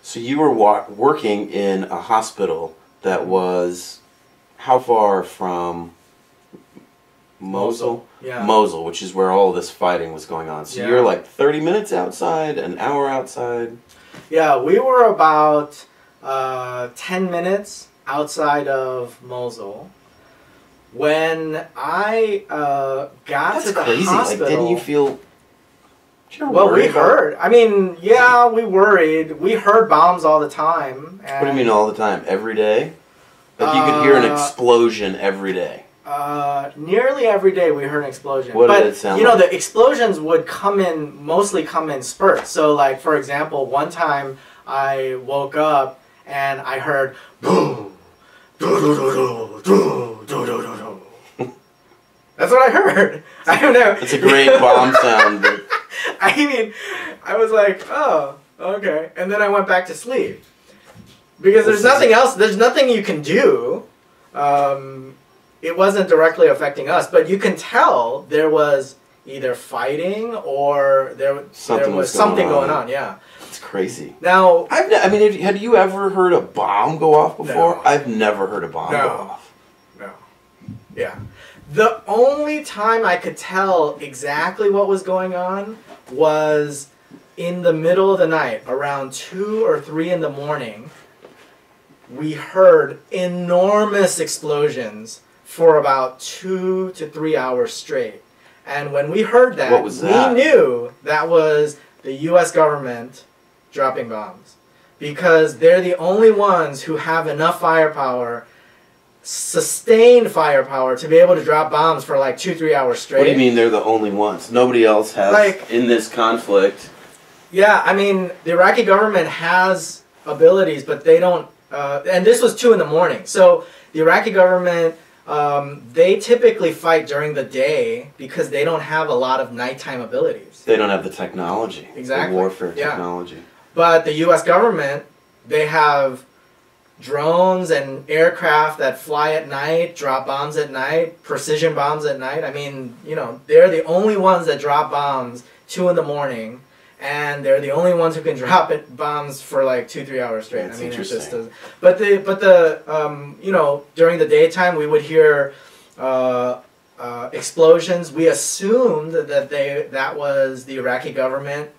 So you were working in a hospital that was how far from Mosul? Yeah. Mosul, which is where all this fighting was going on. So you're like 30 minutes outside, an hour outside? Yeah, we were about 10 minutes outside of Mosul. When I got to the hospital... Like, didn't you feel... Well, we heard. I mean, yeah, we worried. We heard bombs all the time. What do you mean all the time? Every day? Like you could hear an explosion every day? Nearly every day we heard an explosion. What did it sound like? like? The explosions would mostly come in spurts. So, like, for example, one time I woke up and I heard boom, That's what I heard. I don't know. It's a great bomb sound. But... I mean, I was like, oh, okay. And then I went back to sleep. Because there's nothing else, there's nothing you can do. It wasn't directly affecting us, but you can tell there was either fighting or there was something going on. Yeah. It's crazy. Now, I mean, have you ever heard a bomb go off before? No. I've never heard a bomb go off. No. Yeah. The only time I could tell exactly what was going on was in the middle of the night, around 2 or 3 in the morning. We heard enormous explosions for about 2 to 3 hours straight. And when we heard that, we knew that was the U.S. government dropping bombs. Because they're the only ones who have enough firepower, sustained firepower, to be able to drop bombs for like 2-3 hours straight. What do you mean they're the only ones? Nobody else has in this conflict. Yeah, I mean, the Iraqi government has abilities, but they don't. And this was 2 in the morning. So the Iraqi government, they typically fight during the day because they don't have a lot of nighttime abilities. They don't have the technology. Exactly. The warfare technology. But the U.S. government, they have drones and aircraft that fly at night, drop bombs at night, precision bombs at night. I mean, you know, they're the only ones that drop bombs 2 in the morning. And they're the only ones who can drop bombs for like 2-3 hours straight. That's I mean, interesting. It just does. But you know, during the daytime we would hear explosions. We assumed that was the Iraqi government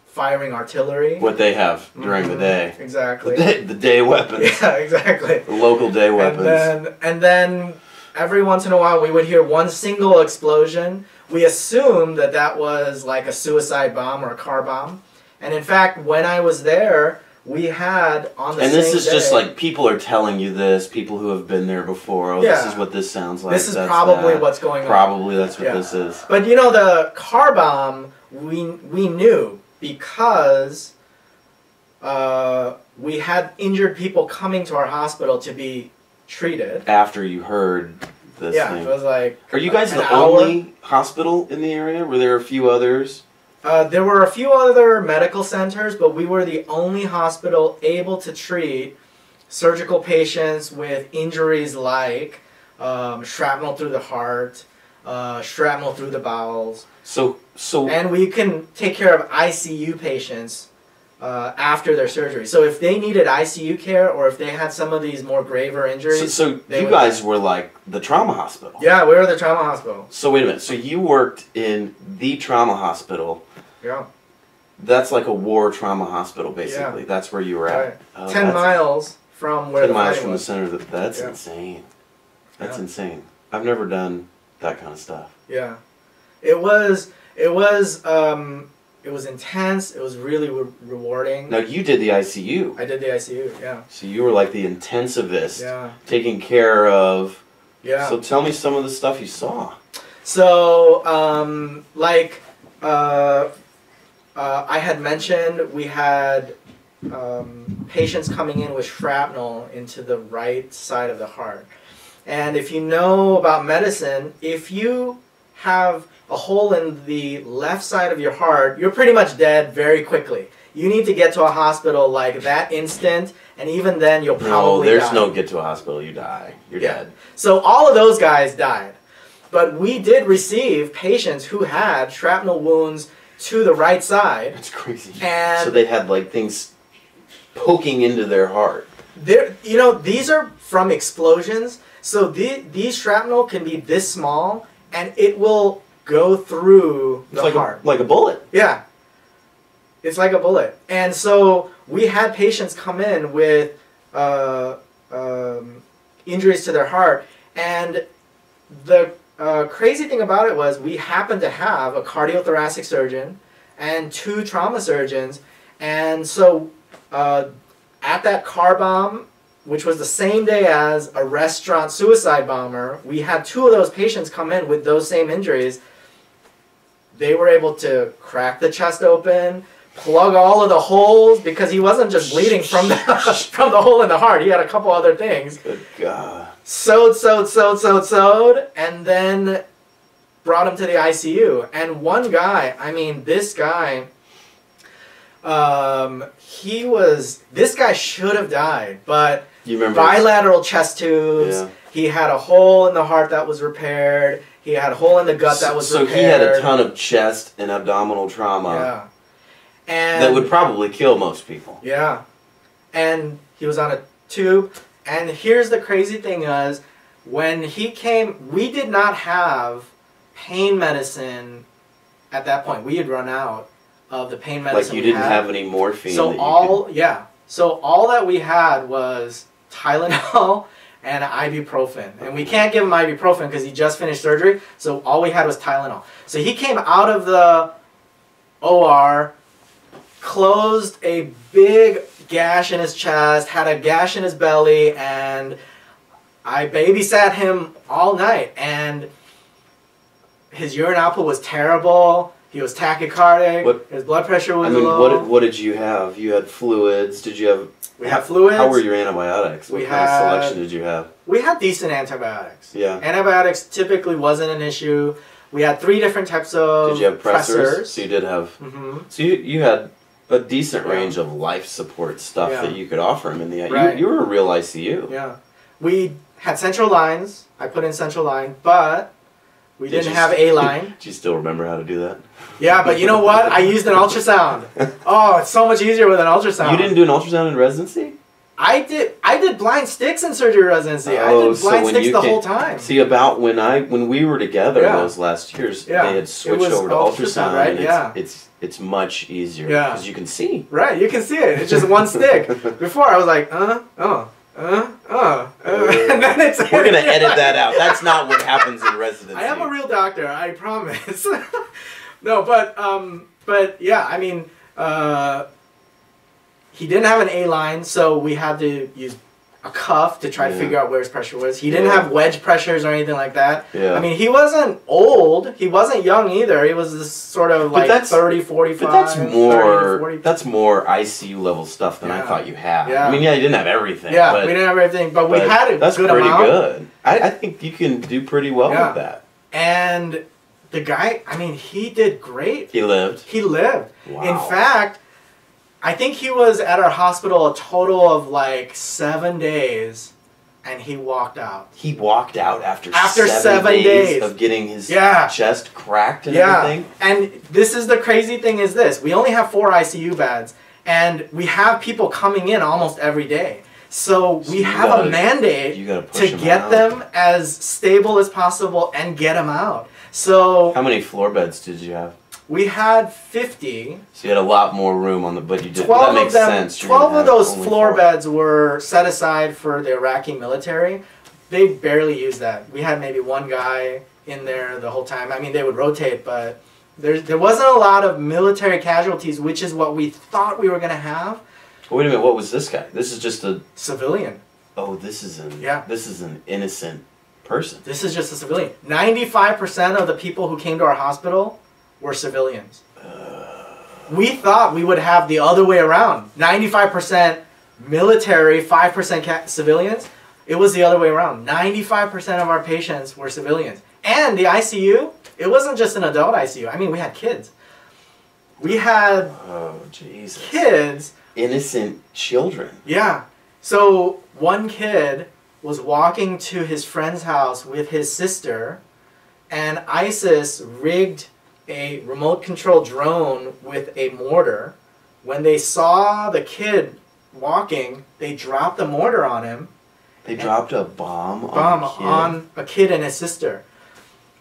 firing artillery. What they have during the day. Exactly. The day weapons. Yeah, exactly. The local day weapons. And then every once in a while we would hear one single explosion. We assumed that was like a suicide bomb or a car bomb. And in fact, when I was there, we had on the same day... And this is just like people are telling you this, people who have been there before. Oh, this is what this sounds like. This is probably what's going on. Probably that's what this is. But you know, the car bomb, we knew because we had injured people coming to our hospital to be treated. After you heard... Thing. It was like... Are you guys the only hospital in the area? Were there a few others? There were a few other medical centers, but we were the only hospital able to treat surgical patients with injuries like shrapnel through the heart, shrapnel through the bowels. And we can take care of ICU patients after their surgery. So if they needed ICU care or if they had some of these more graver injuries... So you guys were like the trauma hospital. Yeah, we were the trauma hospital. So wait a minute. So you worked in the trauma hospital. Yeah. That's like a war trauma hospital, basically. Yeah. That's where you were at. Right. Oh, 10 miles from where 10 miles from the center of the... That's insane. That's insane. I've never done that kind of stuff. Yeah. It was intense. It was really rewarding. Now, you did the ICU. I did the ICU, yeah. So you were like the intensivist, taking care of... Yeah. So tell me some of the stuff you saw. So, I had mentioned we had patients coming in with shrapnel into the right side of the heart. And if you know about medicine, if you have a hole in the left side of your heart, you're pretty much dead very quickly. You need to get to a hospital like that instant, and even then you'll probably die. No, there's no get to a hospital, you die. You're dead. So all of those guys died. But we did receive patients who had shrapnel wounds to the right side. That's crazy. And so they had like things poking into their heart. You know, these are from explosions. So these shrapnel can be this small, and it will go through the heart. Like a bullet. Yeah. It's like a bullet. And so we had patients come in with injuries to their heart. And the crazy thing about it was we happened to have a cardiothoracic surgeon and 2 trauma surgeons. And so at that car bomb, which was the same day as a restaurant suicide bomber, we had 2 of those patients come in with those same injuries. They were able to crack the chest open, plug all of the holes, because he wasn't just bleeding from the hole in the heart. He had a couple other things. Good God. Sewed, and then brought him to the ICU. And one guy, I mean, this guy, this guy should have died, but you remember bilateral chest tubes. Yeah. He had a hole in the heart that was repaired. He had a hole in the gut that was repaired. So he had a ton of chest and abdominal trauma. Yeah. And that would probably kill most people. Yeah. And he was on a tube. And here's the crazy thing is, when he came, we did not have pain medicine at that point. We had run out of the pain medicine. Like you didn't have any morphine. So So all that we had was Tylenol and ibuprofen. And we can't give him ibuprofen because he just finished surgery. So all we had was Tylenol. So he came out of the OR, closed a big gash in his chest, had a gash in his belly, and I babysat him all night. And his urine output was terrible. He was tachycardic. His blood pressure was low. What did you have? You had fluids. Did you have? We had fluids. How were your antibiotics? What kind of selection did you have? We had decent antibiotics. Yeah. Antibiotics typically wasn't an issue. We had 3 different types of Did you have pressors? So you did have. Mm-hmm. So you had a decent range of life support stuff that you could offer him in the ICU. Right. You were a real ICU. Yeah. We had central lines. I put in central line, but we didn't have a line. Do you still remember how to do that? Yeah, but you know what? I used an ultrasound. Oh, it's so much easier with an ultrasound. You didn't do an ultrasound in residency? I did blind sticks in surgery residency. I did blind sticks the whole time. See, about when we were together those last years, they had switched over to ultrasound, right? And it's much easier because you can see. Right, you can see it. It's just one stick. Before I was like, and then it's. We're gonna edit that out. That's not what happens in residency. I am a real doctor, I promise. No, but yeah, I mean, he didn't have an A line, so we had to use a cuff to try to figure out where his pressure was. He didn't have wedge pressures or anything like that. Yeah. I mean, he wasn't old. He wasn't young either. He was this sort of like 30, 45. But that's more ICU level stuff than I thought you had. Yeah. I mean, you didn't have everything. Yeah, we didn't have everything, but we had a good amount. That's pretty good. I think you can do pretty well with that. And the guy, I mean, he did great. He lived. He lived. Wow. In fact, I think he was at our hospital a total of like 7 days, and he walked out. He walked out after 7 days of getting his chest cracked and everything. And this is the crazy thing is this. We only have 4 ICU beds, and we have people coming in almost every day. So we have a mandate to get them as stable as possible and get them out. So how many floor beds did you have? We had 50. So you had a lot more room on the, but you did. That makes sense. 12 of those floor beds were set aside for the Iraqi military. They barely used that. We had maybe one guy in there the whole time. I mean, they would rotate, but there wasn't a lot of military casualties, which is what we thought we were going to have. Wait a minute, what was this guy? This is just a civilian. Oh, this is an innocent person. This is just a civilian. 95% of the people who came to our hospital were civilians. We thought we would have the other way around. 95% military, 5% civilians. It was the other way around. 95% of our patients were civilians. And the ICU, it wasn't just an adult ICU. I mean, we had kids. We had kids. Innocent children. Yeah. So one kid was walking to his friend's house with his sister, and ISIS rigged a remote control drone with a mortar. When they saw the kid walking, they dropped a mortar on him. They dropped a bomb on a kid and his sister.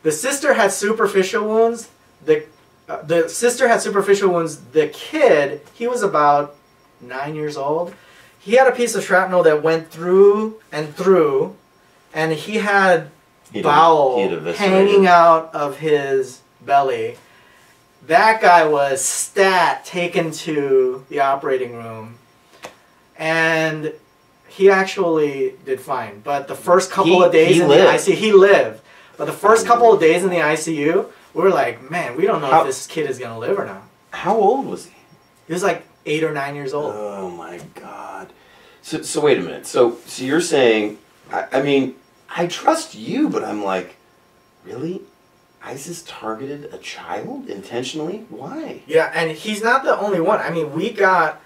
The sister had superficial wounds. The sister had superficial wounds. The kid, he was about 9 years old. He had a piece of shrapnel that went through and through, and he had bowel hanging out of his belly. That guy was taken to the operating room, and he actually did fine. But the first couple of days in the ICU, he lived. But the first couple of days in the ICU, we were like, man, we don't know if this kid is going to live or not. How old was he? He was like 8 or 9 years old. Oh my God. So wait a minute. So you're saying, I mean, I trust you, but I'm like, really? ISIS targeted a child intentionally? Why? Yeah, and he's not the only one. I mean, we got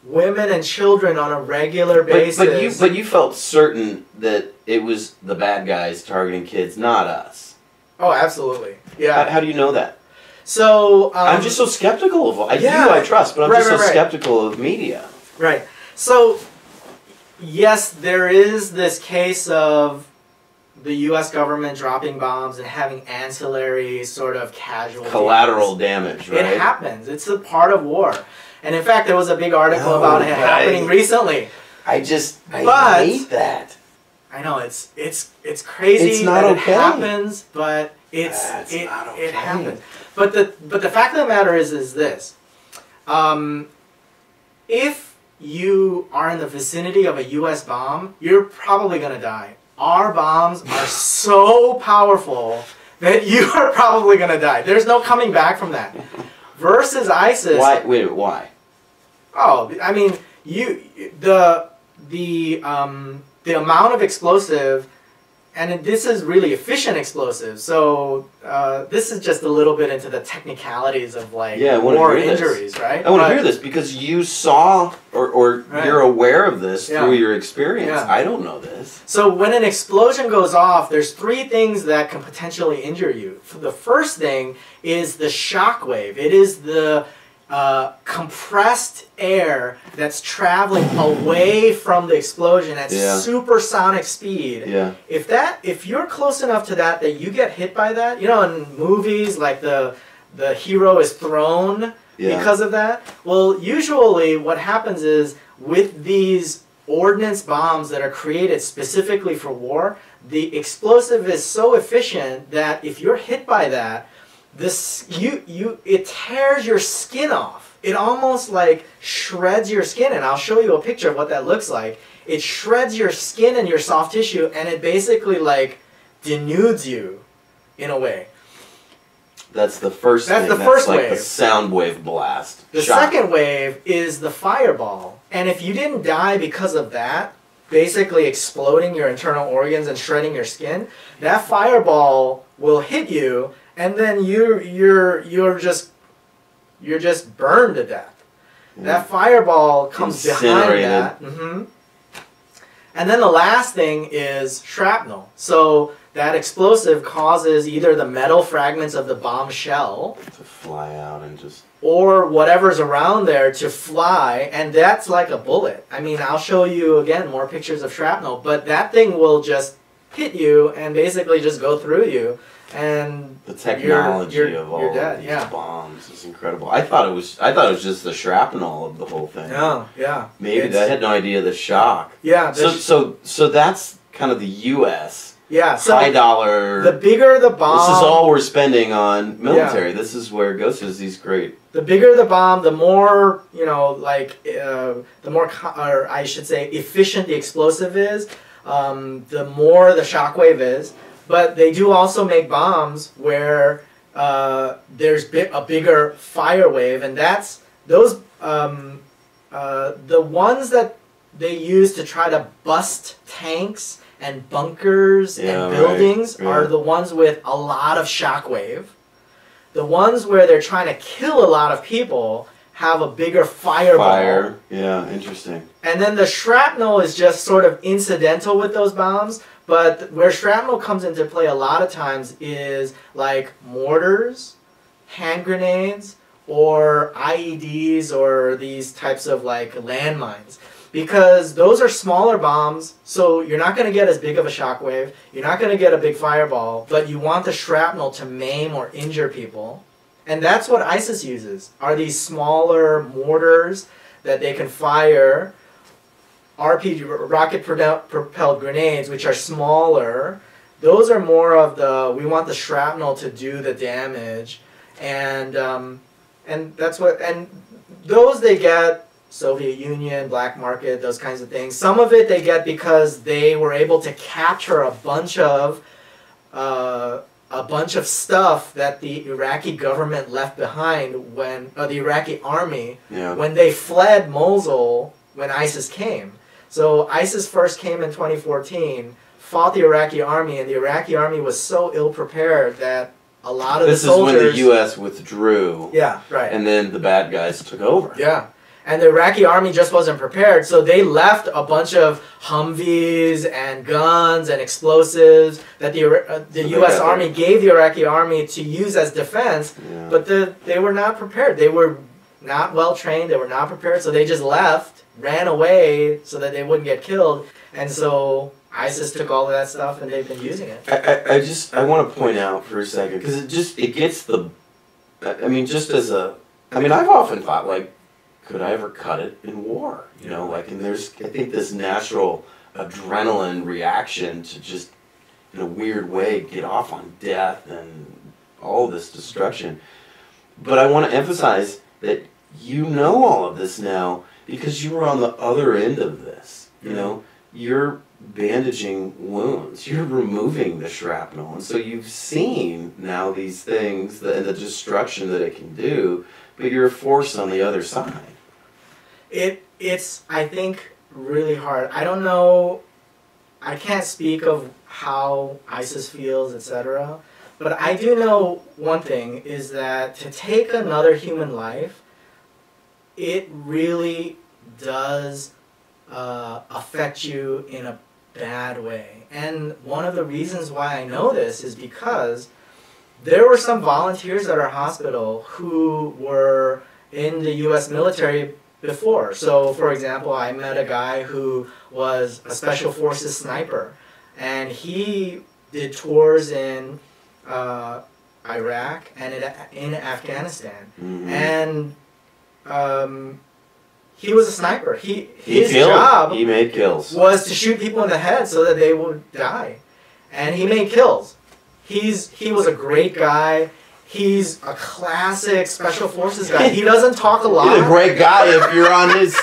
women and children on a regular basis. But you felt certain that it was the bad guys targeting kids, not us. Oh, absolutely. Yeah. How do you know that? So I'm just so skeptical of I trust, but I'm just so skeptical of media. Right. So yes, there is this case of the U.S. government dropping bombs and having ancillary sort of casualties. Collateral damage, right? It happens. It's a part of war. And in fact, there was a big article about it happening recently. I hate that. I know it's crazy. It's not that okay. It happens, but it happens. But the fact of the matter is this: if you are in the vicinity of a U.S. bomb, you're probably gonna die. Our bombs are so powerful that you are probably gonna die. There's no coming back from that. Versus ISIS. Why? Wait, why? Oh, I mean, the amount of explosive, and this is really efficient explosive. So this is just a little bit into the technicalities of like war injuries, right? I want to hear this because you saw or you're aware of this through your experience. Yeah. I don't know this. So when an explosion goes off, there's 3 things that can potentially injure you. The first thing is the shock wave. It is the compressed air that's traveling away from the explosion at supersonic speed. Yeah. If you're close enough to that you get hit by that, you know, in movies like the hero is thrown because of that. Well, usually what happens is with these ordnance bombs that are created specifically for war, the explosive is so efficient that if you're hit by that, it tears your skin off. It almost like shreds your skin, and I'll show you a picture of what that looks like. It shreds your skin and your soft tissue, and it basically like denudes you in a way. That's the first thing. That's the first like wave. The sound wave blast. The second wave is the fireball. And if you didn't die because of that, basically exploding your internal organs and shredding your skin, that fireball will hit you, and then you're just burned to death. That fireball comes behind that. And then the last thing is shrapnel. So that explosive causes either the metal fragments of the bomb shell to fly out and just... or whatever's around there to fly, and that's like a bullet. I mean, I'll show you again more pictures of shrapnel, but that thing will just hit you and basically just go through you, and the technology of all dead. These bombs is incredible. I thought it was just the shrapnel of the whole thing. Oh, yeah. Maybe I had no idea the shock. Yeah. So that's kind of the U.S. Yeah, so high dollar. The bigger the bomb, this is all we're spending on military. This is where it goes. Is these great. The bigger the bomb, the more the more, or I should say, efficient the explosive is. The more the shockwave is. But they do also make bombs where there's a bigger fire wave, and that's those the ones that they use to try to bust tanks and bunkers and buildings are the ones with a lot of shockwave. The ones where they're trying to kill a lot of people have a bigger fireball. Yeah, interesting. And then the shrapnel is just sort of incidental with those bombs, but where shrapnel comes into play a lot of times is like mortars, hand grenades, or IEDs, or these types of like landmines. because those are smaller bombs, so you're not going to get as big of a shockwave. You're not going to get a big fireball, but you want the shrapnel to maim or injure people. And that's what ISIS uses, are these smaller mortars that they can fire, RPG, rocket-propelled grenades, which are smaller. Those are more of the, we want the shrapnel to do the damage. And that's what, and those they get, Soviet Union, black market, those kinds of things. Some of it they get because they were able to capture a bunch of stuff that the Iraqi government left behind when the Iraqi army when they fled Mosul when ISIS came. So ISIS first came in 2014, fought the Iraqi army, and the Iraqi army was so ill prepared that a lot of the soldiers. This is when the U.S. withdrew. Yeah, right. And then the bad guys took over. Yeah. And the Iraqi army just wasn't prepared, so they left a bunch of Humvees and guns and explosives that the U.S. Army gave the Iraqi army to use as defense, but they were not prepared. They were not well trained, they were not prepared, so they just left, ran away so that they wouldn't get killed, and so ISIS took all of that stuff and they've been using it. I want to point out for a second, because it gets the, I mean, just as a, I mean, I've often thought, like, could I ever cut it in war? You know, like, and there's, I think, this natural adrenaline reaction to just, in a weird way, get off on death and all this destruction. But I want to emphasize that you know all of this now because you were on the other end of this. You know, you're bandaging wounds, you're removing the shrapnel, and so you've seen now these things and the destruction that it can do, but you're a force on the other side. It's, I think, really hard. I don't know, I can't speak of how ISIS feels, etc. But I do know one thing, is that to take another human life, it really does affect you in a bad way. And one of the reasons why I know this is because there were some volunteers at our hospital who were in the U.S. military before. So, for example, I met a guy who was a Special Forces sniper, and he did tours in Iraq and in Afghanistan. And he was a sniper. His job he made kills. Was to shoot people in the head so that they would die. And he made kills. He was a great guy. He's a classic Special Forces guy. He doesn't talk a lot. He's a great guy if you're on his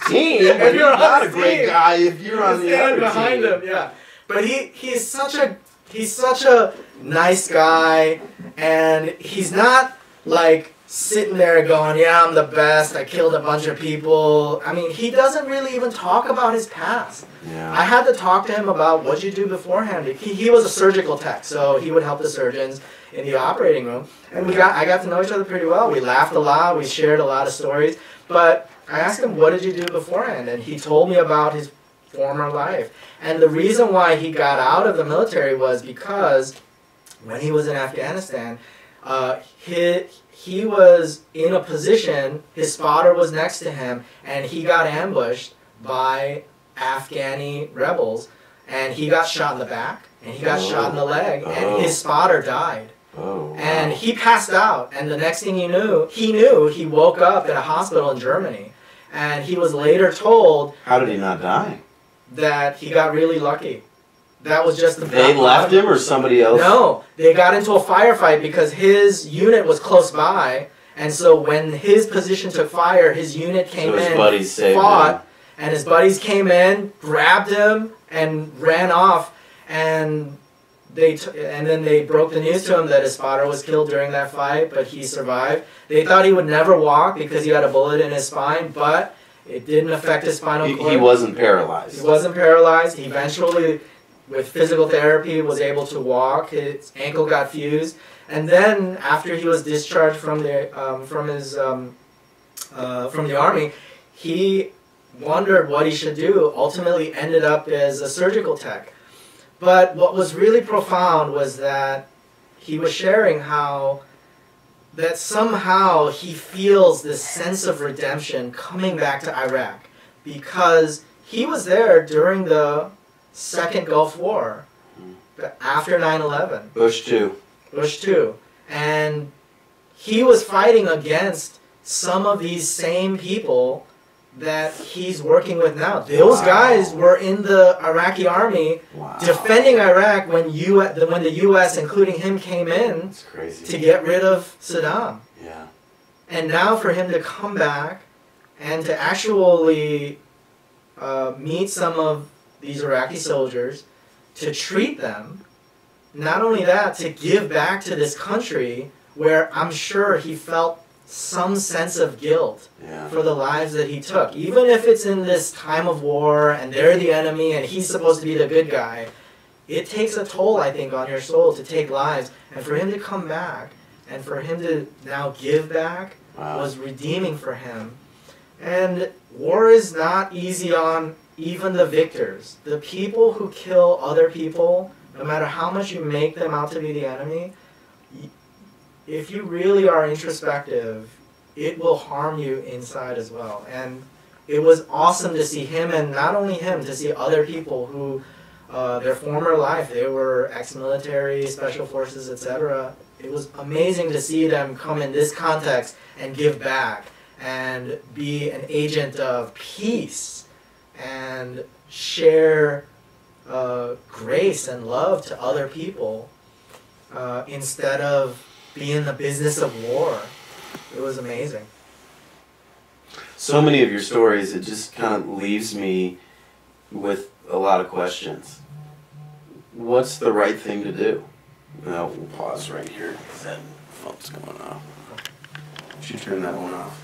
team, but he's not a great guy if you're on the other behind team. him, yeah. But he's such a nice guy, and he's not like sitting there going, yeah, I'm the best, I killed a bunch of people. I mean, he doesn't really even talk about his past. Yeah. I had to talk to him about what you do beforehand. He was a surgical tech, so he would help the surgeons in the operating room. And I got to know each other pretty well. We laughed a lot, we shared a lot of stories. But I asked him, what did you do beforehand? And he told me about his former life. And the reason why he got out of the military was because when he was in Afghanistan, he was in a position, his spotter was next to him, and he got ambushed by Afghani rebels, and he got shot in the back, and he got shot in the leg, and his spotter died. And he passed out, and the next thing he woke up in a hospital in Germany, and he was later told... How did he not die? That he got really lucky. That was just the... They left him or somebody else? No, they got into a firefight because his unit was close by, and so when his position took fire, his unit came in, fought, and his buddies came in, grabbed him, and ran off, and then they broke the news to him that his spotter was killed during that fight, but he survived. They thought he would never walk because he had a bullet in his spine, but it didn't affect his spinal cord. He wasn't paralyzed. He wasn't paralyzed. He eventually, with physical therapy, was able to walk. His ankle got fused, and then after he was discharged from the army, he wondered what he should do. Ultimately, ended up as a surgical tech. But what was really profound was that he was sharing how that somehow he feels this sense of redemption coming back to Iraq. because he was there during the Second Gulf War, after 9/11. Bush too. Bush too. And he was fighting against some of these same people that he's working with now. Those guys were in the Iraqi army defending Iraq when the U.S., including him, came in to get rid of Saddam. Yeah. And now for him to come back and to actually meet some of these Iraqi soldiers, to treat them, not only that, to give back to this country where I'm sure he felt some sense of guilt for the lives that he took. Even if it's in this time of war and they're the enemy and he's supposed to be the good guy, it takes a toll, I think, on your soul to take lives. And for him to come back and for him to now give back was redeeming for him. And war is not easy on even the victors. The people who kill other people, no matter how much you make them out to be the enemy, if you really are introspective, it will harm you inside as well. And it was awesome to see him, and not only him, to see other people who, their former life, they were ex-military, special forces, etc. It was amazing to see them come in this context and give back and be an agent of peace and share grace and love to other people instead of be in the business of war. It was amazing. So many of your stories, it just kind of leaves me with a lot of questions. What's the right thing to do? We'll pause right here because that phone's going off. You should turn that one off.